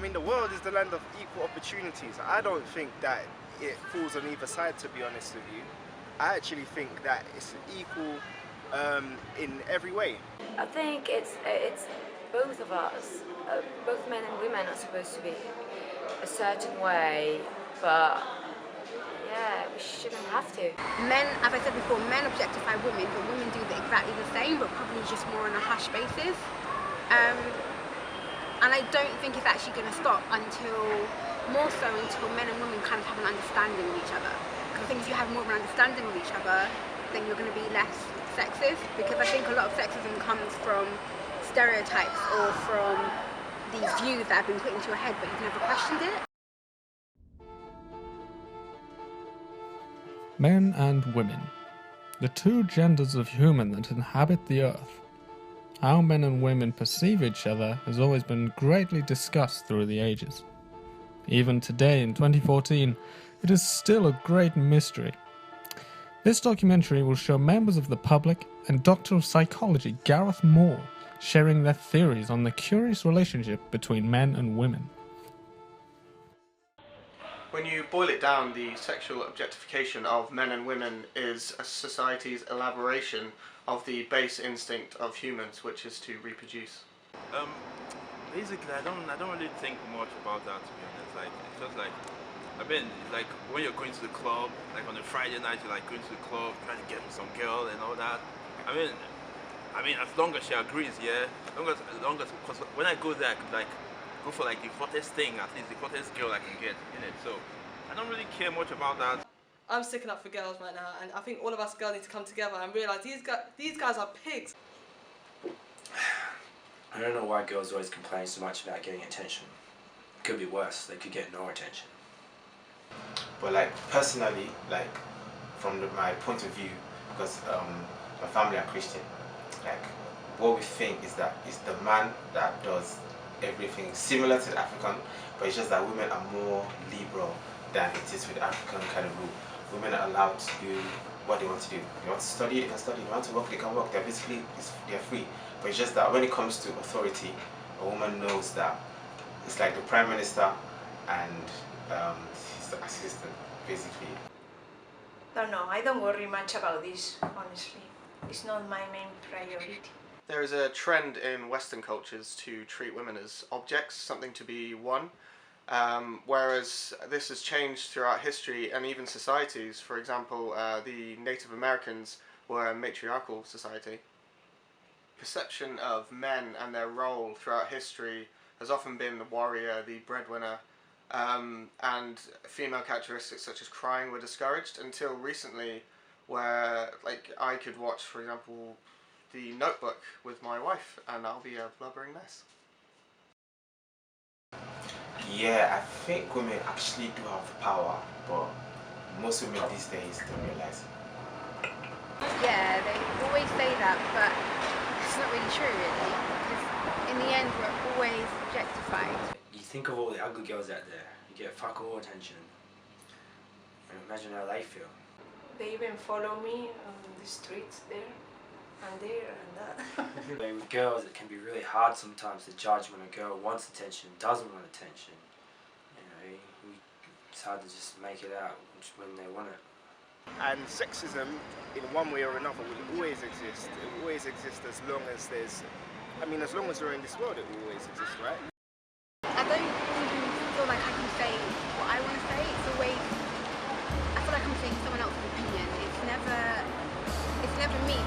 mean, the world is the land of equal opportunities. I don't think that it falls on either side, to be honest with you. I actually think that it's equal in every way. I think it's both of us, both men and women are supposed to be a certain way, but yeah, we shouldn't have to. Men, as I said before, men objectify women, but women do exactly the same, but probably just more on a hush basis. And I don't think it's actually going to stop until men and women kind of have an understanding of each other. Because I think if you have more of an understanding of each other, then you're going to be less sexist. Because I think a lot of sexism comes from stereotypes or from these views that have been put into your head, but you've never questioned it. Men and women, the two genders of human that inhabit the earth. How men and women perceive each other has always been greatly discussed through the ages. Even today, in 2014, it is still a great mystery. This documentary will show members of the public and Doctor of Psychology Gareth Moore sharing their theories on the curious relationship between men and women. When you boil it down, the sexual objectification of men and women is a society's elaboration of the base instinct of humans, which is to reproduce. Basically, I don't really think much about that, to be honest. Like, it's just like, I mean, like when you're going to the club, like on a Friday night, you're like going to the club, trying to get with some girl and all that. I mean, as long as she agrees, yeah. As long as, because when I go there, I could like go for like the hottest thing, at least the hottest girl I can get in it. So I don't really care much about that. I'm sticking up for girls right now, and I think all of us girls need to come together and realise these guys are pigs. I don't know why girls always complain so much about getting attention. It could be worse, they could get no attention. But like personally, like from my point of view, because my family are Christian, like what we think is that it's the man that does everything similar to the African, but it's just that women are more liberal than it is with the African kind of rule. Women are allowed to do what they want to do. They want to study, they can study. They want to work, they can work. They're basically, they're free. But it's just that when it comes to authority, a woman knows that it's like the Prime Minister and his assistant, basically. No, I don't worry much about this, honestly. It's not my main priority. There is a trend in Western cultures to treat women as objects, something to be won. Whereas this has changed throughout history and even societies. For example, the Native Americans were a matriarchal society. Perception of men and their role throughout history has often been the warrior, the breadwinner, and female characteristics such as crying were discouraged until recently, where like I could watch, for example, The Notebook with my wife and I'll be a blubbering mess. Yeah, I think women actually do have the power, but most women these days don't realize it. Yeah, they always say that, but it's not really true, really. Because in the end, we're always objectified. You think of all the ugly girls out there, you get fuck all attention. And imagine how they feel. They even follow me on the streets there and there and that. With girls, it can be really hard sometimes to judge when a girl wants attention, doesn't want attention. You know, it's hard to just make it out when they want it. And sexism, in one way or another, will always exist. It will always exist as long as there's, as long as we're in this world, it will always exist, right? I don't even feel like I can say what I want to say. It's always, I feel like I'm saying someone else's opinion. It's never me.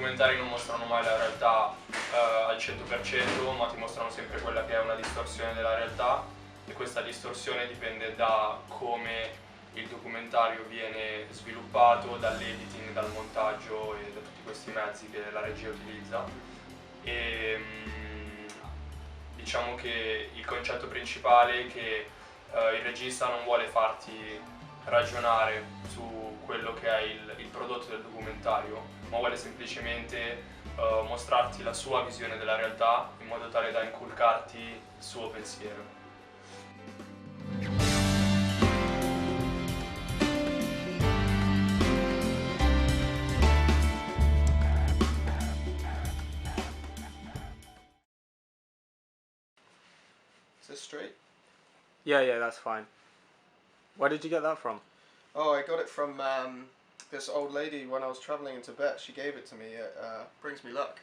documentari non mostrano mai la realtà al 100%, ma ti mostrano sempre quella che è una distorsione della realtà, e questa distorsione dipende da come il documentario viene sviluppato, dall'editing, dal montaggio e da tutti questi mezzi che la regia utilizza. E diciamo che il concetto principale è che il regista non vuole farti ragionare su quello che è il prodotto del documentario, ma vuole semplicemente mostrarti la sua visione della realtà in modo tale da inculcarti il suo pensiero. Is this straight? Yeah, that's fine. Where did you get that from? Oh, I got it from this old lady when I was traveling in Tibet. She gave it to me. It brings me luck.